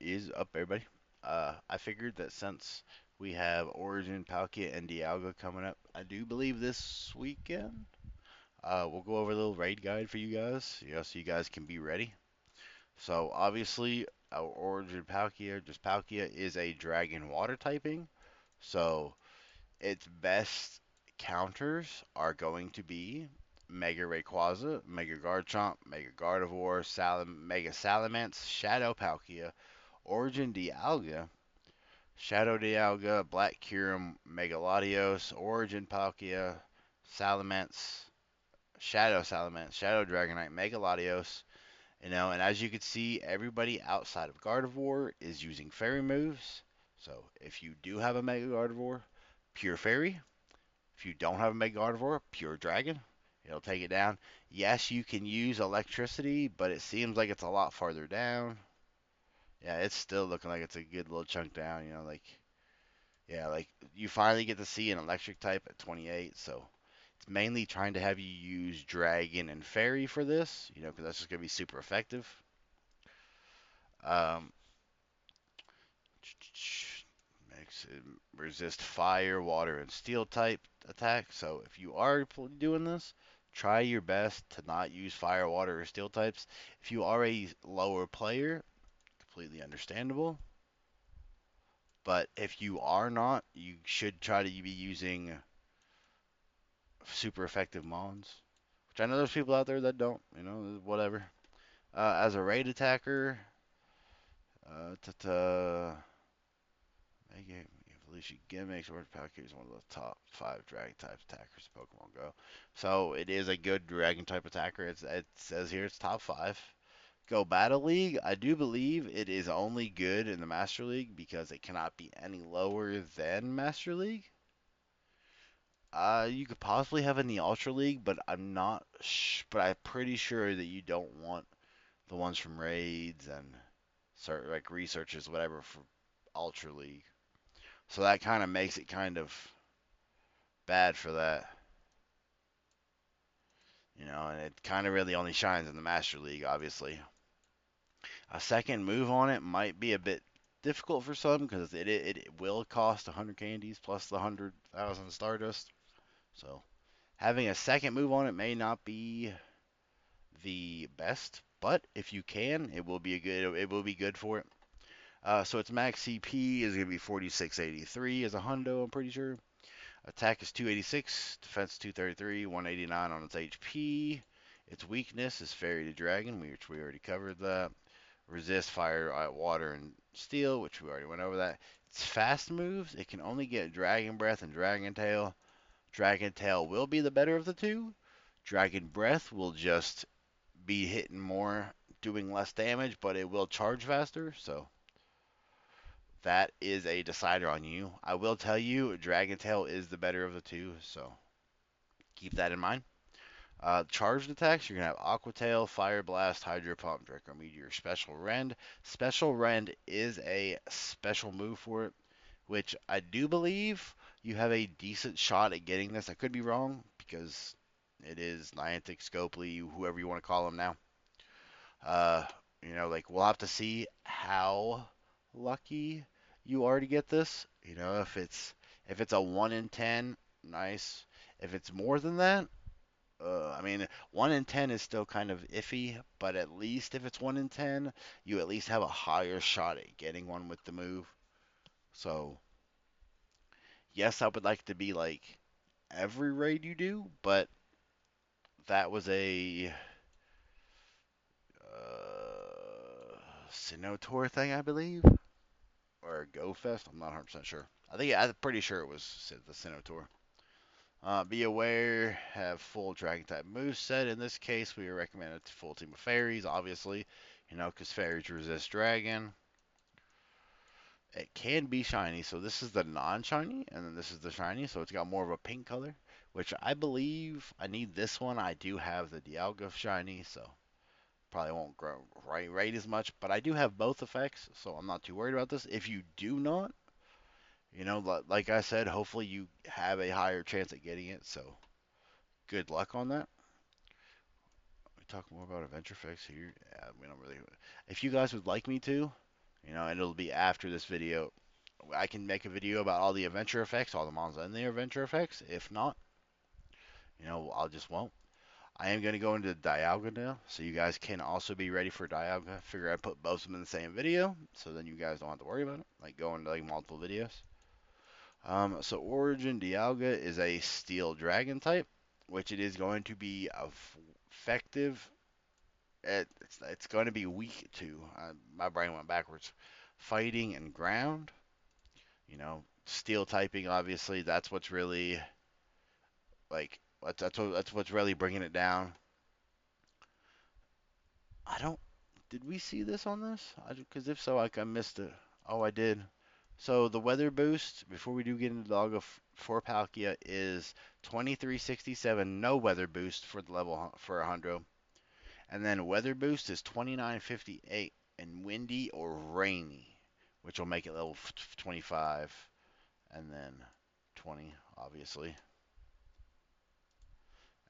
is up, everybody? I figured that since we have Origin, Palkia, and Dialga coming up, I do believe this weekend, we'll go over a little raid guide for you guys, so you guys can be ready. So obviously, our Origin Palkia, just Palkia, is a Dragon Water typing. So its best counters are going to be Mega Rayquaza, Mega Garchomp, Mega Gardevoir, Mega Salamence, Shadow Palkia, Origin Dialga, Shadow Dialga, Black Kyurem, Mega Latios, Origin Palkia, Salamence, Shadow Salamence, Shadow Dragonite, Mega Latios. And as you can see, everybody outside of Gardevoir is using fairy moves. So if you do have a Mega Gardevoir, Pure Fairy. If you don't have a Mega Gardevoir, Pure Dragon. It'll take it down. Yes, you can use electricity, but it seems like it's a lot farther down. Yeah, it's still looking like it's a good little chunk down, yeah, like you finally get to see an electric type at 28, so it's mainly trying to have you use Dragon and Fairy for this, because that's just going to be super effective. Um, Makes it resist fire, water, and steel type attack. So if you are doing this, try your best to not use fire, water, or steel types. If you are a lower player, completely understandable. But if you are not, you should try to be using super effective mons. Which I know there's people out there that don't, whatever. As a raid attacker, uh, t- t- evolution gimmicks, Orange Palkia is one of the top 5 dragon type attackers in Pokemon Go. So it is a good dragon type attacker. It says here it's top 5. Go Battle League, I do believe it is only good in the Master League because it cannot be any lower than Master League. You could possibly have in the Ultra League, but but I'm pretty sure that you don't want the ones from raids and like researches, whatever, for Ultra League. So that kind of makes it kind of bad for that, and it kind of really only shines in the Master League, obviously. A second move on it might be a bit difficult for some because it will cost 100 candies plus the 100,000 Stardust. So having a second move on it may not be the best, but if you can, it will be good for it. So its max CP is gonna be 4683 as a hundo, I'm pretty sure. Attack is 286, defense 233, 189 on its HP. Its weakness is Fairy to Dragon, which we already covered that. Resist fire, water, and steel, which we already went over that. Its fast moves, it can only get Dragon Breath and Dragon Tail. Dragon Tail will be the better of the two. Dragon Breath will just be hitting more, doing less damage, but it will charge faster, so that is a decider on you. I will tell you, Dragon Tail is the better of the two, so keep that in mind. Charged attacks, you're going to have Aqua Tail, Fire Blast, Hydro Pump, Draco Meteor, Special Rend. Special Rend is a special move for it, which I do believe you have a decent shot at getting this. I could be wrong because it is Niantic, Scopely, whoever you want to call them now. Uh, like we'll have to see how lucky you are to get this. If it's a 1 in 10, nice. If it's more than that, I mean, 1 in 10 is still kind of iffy, but at least if it's 1 in 10, you at least have a higher shot at getting one with the move. So, yes, I would like to be like every raid you do, but that was a Sinnoh thing, I believe, or a Go Fest. I'm not 100% sure. I'm pretty sure it was the Sinnoh. Be aware, have full dragon type moveset. In this case, we recommend a full team of fairies, obviously, because fairies resist dragon. It can be shiny, so this is the non shiny, and then this is the shiny, so it's got more of a pink color, which I believe I need this one. I do have the dialga shiny, so probably won't grow rate as much, but I do have both effects, so I'm not too worried about this. If you do not, like I said, hopefully you have a higher chance at getting it, so good luck on that. We talk more about adventure effects here. Yeah, we don't really. If you guys would like me to, And it'll be after this video. I can make a video about all the adventure effects, all the mons and the adventure effects. If not, I'll just won't. I am going to go into dialga now, so you guys can also be ready for dialga. Figure I'd put both of them in the same video, so then you guys don't have to worry about it, like going to like multiple videos. So Origin Dialga is a Steel Dragon type, which it is going to be effective. It's going to be weak to. My brain went backwards. Fighting and ground. Steel typing. Obviously, that's what's really like. That's what's really bringing it down. I don't. Did we see this on this? Because if so, I missed it. Oh, I did. So the weather boost before we do get into dog for Palkia is 2367 no weather boost for the level for a hundred, and then weather boost is 2958 and windy or rainy, which will make it level 25, and then 20 obviously.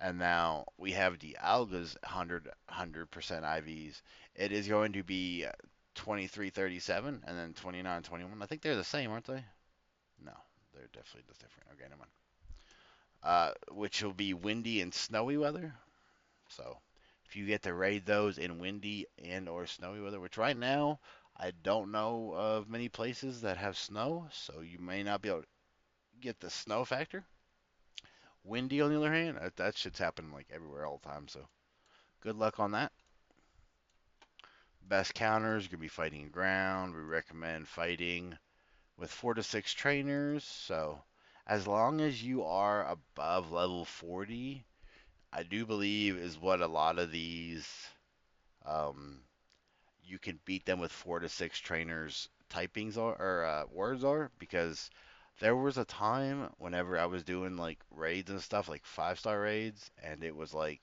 And now we have the Alga's 100% IVs. It is going to be 2337 and then 2921. I think they're the same, aren't they? No, they're definitely different. Okay, never mind. Which will be windy and snowy weather. So if you get to raid those in windy and or snowy weather, which right now I don't know of many places that have snow, so you may not be able to get the snow factor. Windy, on the other hand, that shit's happening like everywhere all the time. So good luck on that. Best counters gonna be fighting ground. We recommend fighting with 4 to 6 trainers. So as long as you are above level 40, I do believe is what a lot of these um, you can beat them with 4 to 6 trainers typings are or words are, because there was a time whenever I was doing like raids and stuff, like 5-star raids, and it was like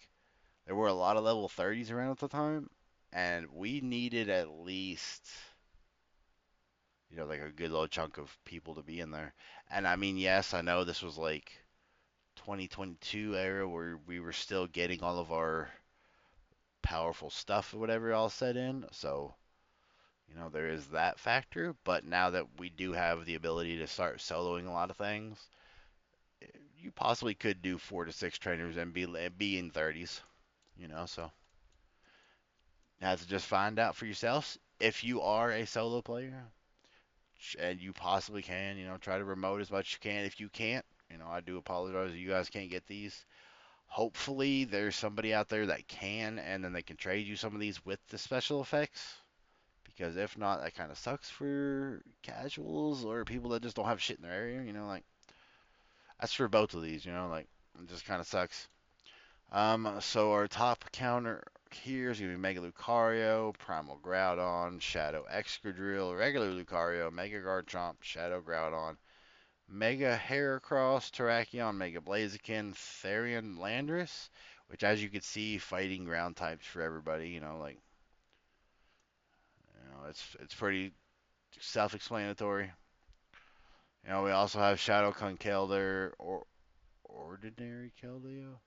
there were a lot of level 30s around at the time, and we needed at least like a good little chunk of people to be in there. And I mean, yes, I know this was like 2022 era where we were still getting all of our powerful stuff or whatever all set in. So, there is that factor. But now that we do have the ability to start soloing a lot of things, you possibly could do 4 to 6 trainers and be in 30s. So you have to just find out for yourselves if you are a solo player and you possibly can. Try to remote as much as you can. If you can't, I do apologize. You guys can't get these. Hopefully, there's somebody out there that can, and then they can trade you some of these with the special effects. Because if not, that kind of sucks for casuals or people that just don't have shit in their area. Like that's for both of these. Like it just kind of sucks. So our top counter here is gonna be Mega Lucario, Primal Groudon, Shadow Excadrill, regular Lucario, Mega Garchomp, Shadow Groudon, Mega Heracross, Terrakion, Mega Blaziken, Therian Landorus, which as you can see, fighting ground types for everybody. Like it's pretty self-explanatory. We also have Shadow Conkeldurr or Ordinary Keldeo.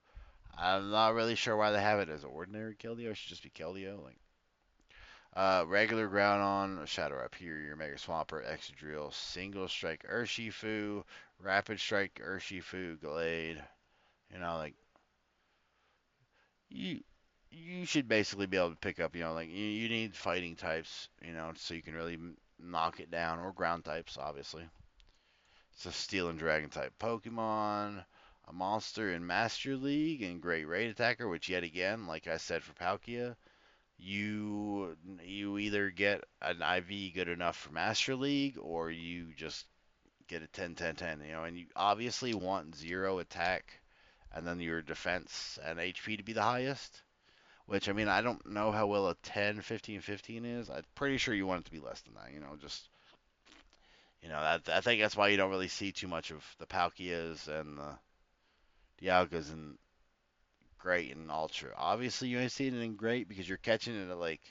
I'm not really sure why they have it as Ordinary Keldeo. It should just be Keldeo. Like regular Groudon, Shadow Rhyperior, Mega Swampert, Excadrill, Single Strike Urshifu, Rapid Strike Urshifu, Glade. Like you you should basically be able to pick up, like you need fighting types, so you can really knock it down, or ground types, obviously. It's a Steel and Dragon type Pokemon, a monster in Master League, and Great Raid Attacker, which yet again, like I said for Palkia, you either get an IV good enough for Master League, or you just get a 10-10-10, and you obviously want 0 attack and then your defense and HP to be the highest. Which, I mean, I don't know how well a 10-15-15 is. I'm pretty sure you want it to be less than that. Just I think that's why you don't really see too much of the Palkias and the Dialgas and Great and Ultra. Obviously, you ain't seeing it in Great because you're catching it at like,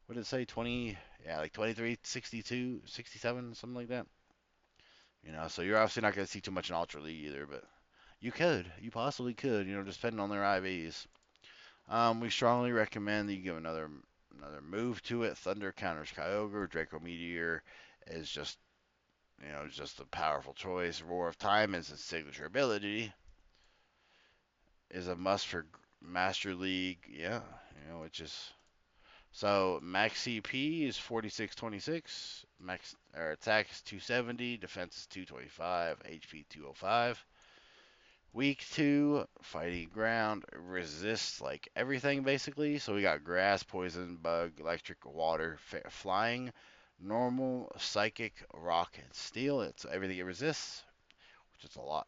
what did it say, 20? Yeah, like 23, 62, 67, something like that. So you're obviously not going to see too much in Ultra League either, but you could. You possibly could, just depending on their IVs. We strongly recommend that you give another move to it. Thunder counters Kyogre. Draco Meteor is just, just a powerful choice. Roar of Time is its signature ability. Is a must for Master League. Yeah, which is so max CP is 4626. Max or attack is 270. Defense is 225. HP 205. Week 2, fighting ground, resists like everything basically. So we got grass, poison, bug, electric, water, flying, normal, psychic, rock, and steel. It's everything it resists, which is a lot.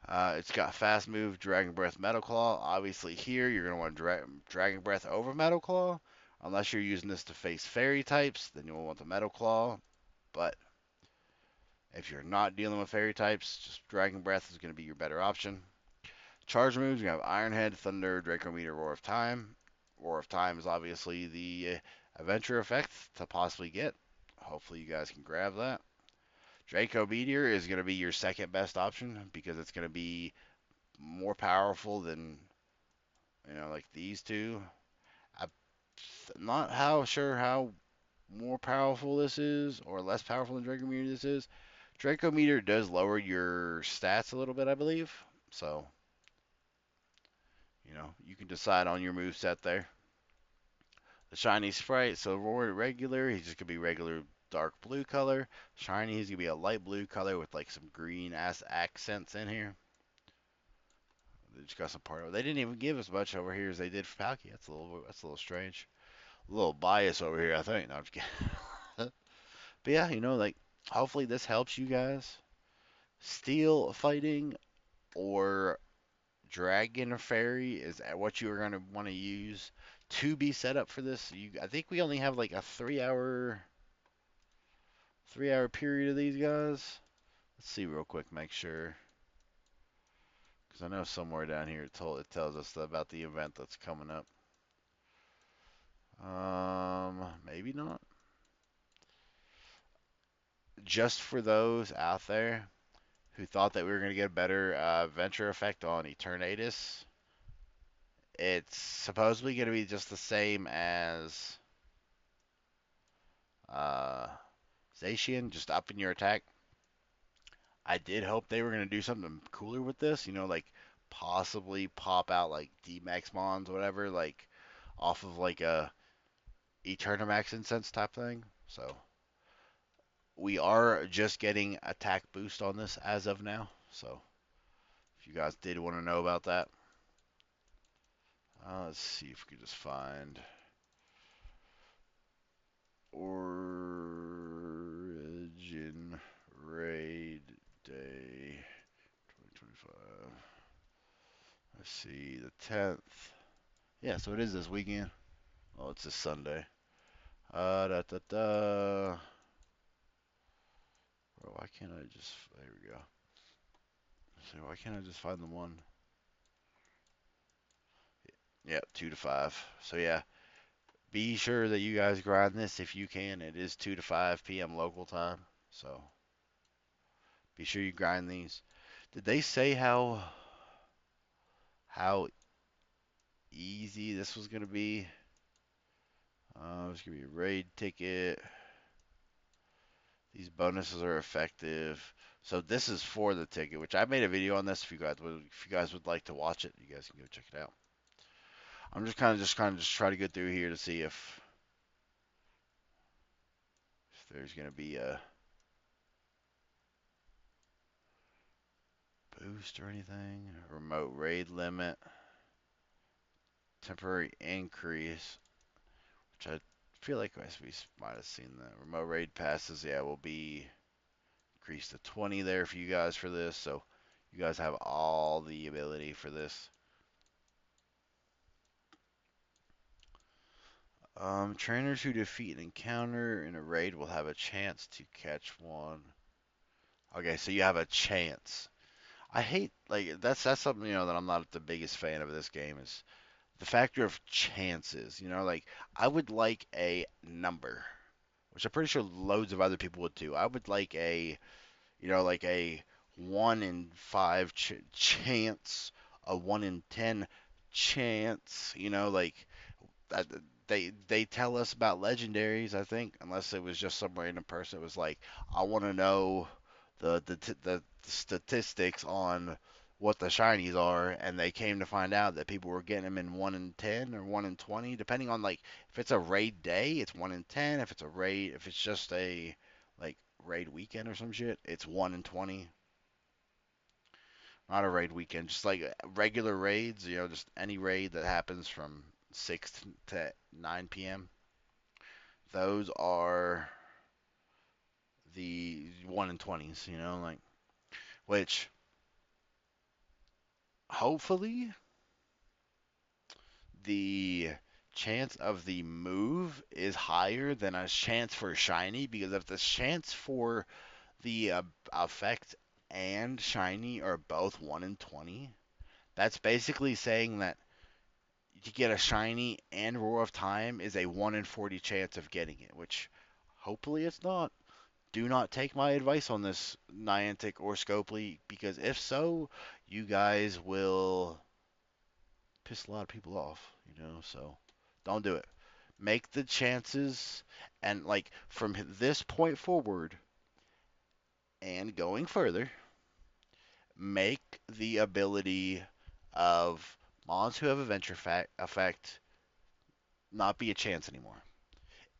It's got fast move, Dragon Breath, Metal Claw. Obviously here you're going to want Dragon Breath over Metal Claw. Unless you're using this to face fairy types, then you'll want the Metal Claw. But if you're not dealing with fairy types, just Dragon Breath is going to be your better option. Charge moves, you have Iron Head, Thunder, Draco Meteor, Roar of Time. Roar of Time is obviously the adventure effect to possibly get. Hopefully you guys can grab that. Draco Meteor is going to be your second best option because it's going to be more powerful than, like these two. I'm not how sure how more powerful this is or less powerful than Draco Meteor this is. Draco Meteor does lower your stats a little bit, I believe. So, you can decide on your move set there. The shiny sprite, so Roar regular, he's just gonna be regular dark blue color. Shiny, he's gonna be a light blue color with like some green ass accents in here. They just got some part of it. They didn't even give as much over here as they did for Palkia. That's a little strange. A little bias over here, I think. No, I'm just kidding. But yeah, like hopefully this helps you guys. Steel fighting or Dragon Fairy is what you are going to want to use to be set up for this. I think we only have like a 3 hour period of these guys. Let's see real quick, make sure, because I know somewhere down here it tells us about the event that's coming up. Maybe not. Just for those out there who thought that we were going to get a better venture effect on Eternatus, it's supposedly going to be just the same as uh, Zacian, just upping your attack. I did hope they were going to do something cooler with this, like possibly pop out like D-Max Mons or whatever, like off of like a Eternamax incense type thing. So we are just getting attack boost on this as of now. So if you guys did want to know about that, let's see if we could just find Origin Raid Day 2025. Let's see, the 10th. Yeah, so it is this weekend. Oh, it's this Sunday. Da da da. Bro, why can't I just? There we go. So why can't I just find the one? Yeah, 2 to 5. So yeah, be sure that you guys grind this if you can. It is 2 to 5 p.m. local time. So be sure you grind these. Did they say how easy this was gonna be? It's gonna be a raid ticket. These bonuses are effective. So this is for the ticket, which I made a video on this. If you guys would like to watch it, you guys can go check it out. I'm just try to go through here to see if there's gonna be a boost or anything. Remote raid limit, temporary increase, which I feel like we might have seen that. Remote raid passes, yeah, will be increased to 20 there for you guys for this. So you guys have all the ability for this. Trainers who defeat an encounter in a raid will have a chance to catch one. Okay, so you have a chance. I hate like that's something that I'm not the biggest fan of this game is the factor of chances. Like I would like a number, which I'm pretty sure loads of other people would too. I would like like a 1 in 5 chance, a 1 in 10 chance. Like I, they tell us about legendaries, I think, unless it was just some random person that was like, I want to know the statistics on what the shinies are, and they came to find out that people were getting them in 1 in 10 or 1 in 20, depending on like if it's a raid day, it's 1 in 10. If it's just a like raid weekend or some shit, it's 1 in 20. Not a raid weekend, just like regular raids, just any raid that happens from 6 to 9 p.m. Those are the 1 in 20s, like, which hopefully the chance of the move is higher than a chance for shiny, because if the chance for the effect and shiny are both 1 in 20, that's basically saying that to get a shiny and Roar of Time is a 1 in 40 chance of getting it, which hopefully it's not. Do not take my advice on this, Niantic or Scopely, because if so, you guys will piss a lot of people off, so don't do it. Make the chances, and like from this point forward and going further, make the ability of mons who have a venture effect not be a chance anymore.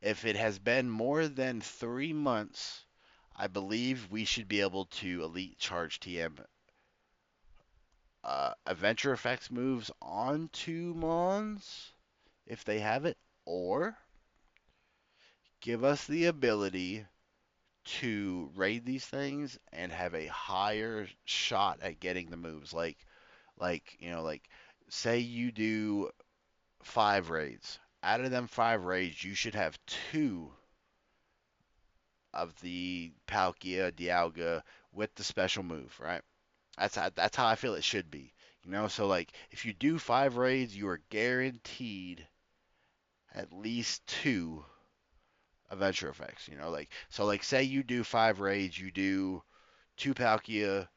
If it has been more than 3 months, I believe we should be able to elite charge TM adventure effects moves onto Mons if they have it, or give us the ability to raid these things and have a higher shot at getting the moves. Like say you do 5 raids. Out of them 5 raids, you should have two of the palkia, dialga with the special move, right? That's how I feel it should be. So like if you do 5 raids, you are guaranteed at least two adventure effects. Like say you do 5 raids, you do two Palkia,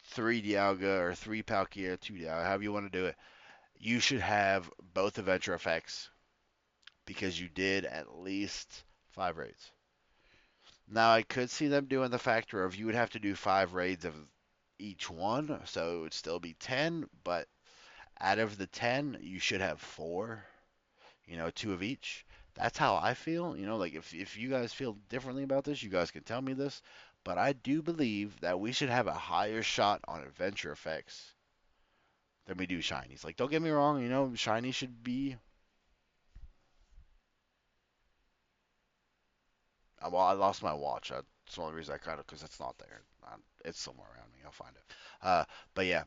three Dialga, or three Palkia, two Dialga, however you want to do it. You should have both adventure effects because you did at least 5 raids. Now I could see them doing the factor of you would have to do 5 raids of each one, so it would still be 10, but out of the 10, you should have four, two of each. That's how I feel. Like if you guys feel differently about this, you guys can tell me this. But I do believe that we should have a higher shot on adventure effects than we do shinies. Like, don't get me wrong, shiny should be. Well, I lost my watch. That's the only reason I kind of, because it's not there. It's somewhere around me. I'll find it. But yeah,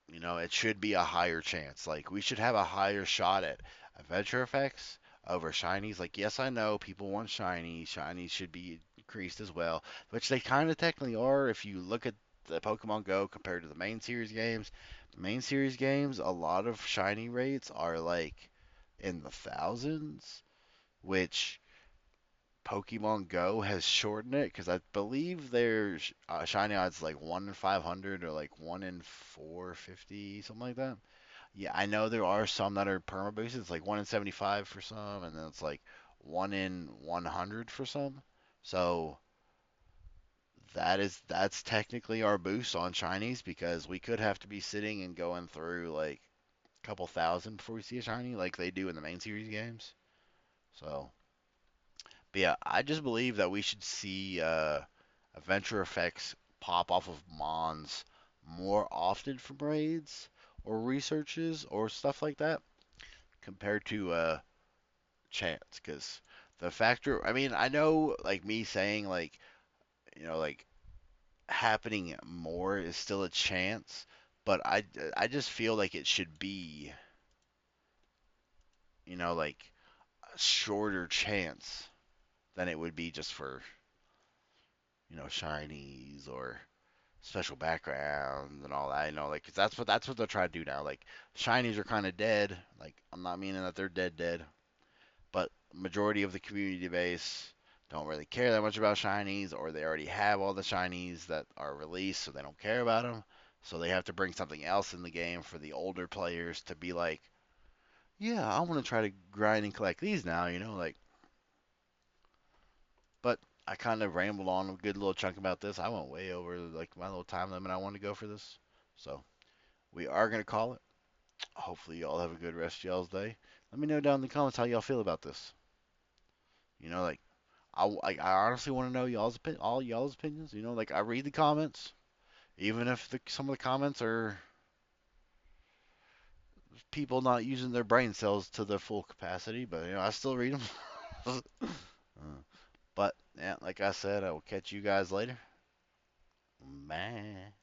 it should be a higher chance. Like, we should have a higher shot at adventure effects over shinies. Like, yes, I know people want shinies. Shinies should be increased as well, which they kind of technically are if you look at the Pokemon Go compared to the main series games. The main series games, a lot of shiny rates are like in the thousands, which Pokemon Go has shortened it because I believe their shiny odds like 1 in 500 or like 1 in 450, something like that. Yeah, I know there are some that are perma boosted. It's like 1 in 75 for some, and then it's like 1 in 100 for some. So that's technically our boost on shinies because we could have to be sitting and going through like a couple thousand before we see a shiny like they do in the main series games. So, but yeah, I just believe that we should see adventure effects pop off of Mons more often from raids or researches or stuff like that compared to chance. Because the factor, I mean, I know like me saying like happening more is still a chance, but I just feel like it should be like a shorter chance than it would be just for shinies or special backgrounds and all that. Like 'cause that's what they're trying to do now. Like shinies are kind of dead. Like I'm not meaning that they're dead, but majority of the community base don't really care that much about shinies, or they already have all the shinies that are released, so they don't care about them. So they have to bring something else in the game for the older players to be like, yeah, I want to try to grind and collect these now, like, but I kind of rambled on a good little chunk about this. I went way over like my little time limit I wanted to go for this. So we are gonna call it. Hopefully y'all have a good rest of y'all's day. Let me know down in the comments how y'all feel about this. Like I honestly want to know all y'all's opinions. Like I read the comments, even if some of the comments are people not using their brain cells to their full capacity, but I still read them. But yeah, like I said, I will catch you guys later. Bye.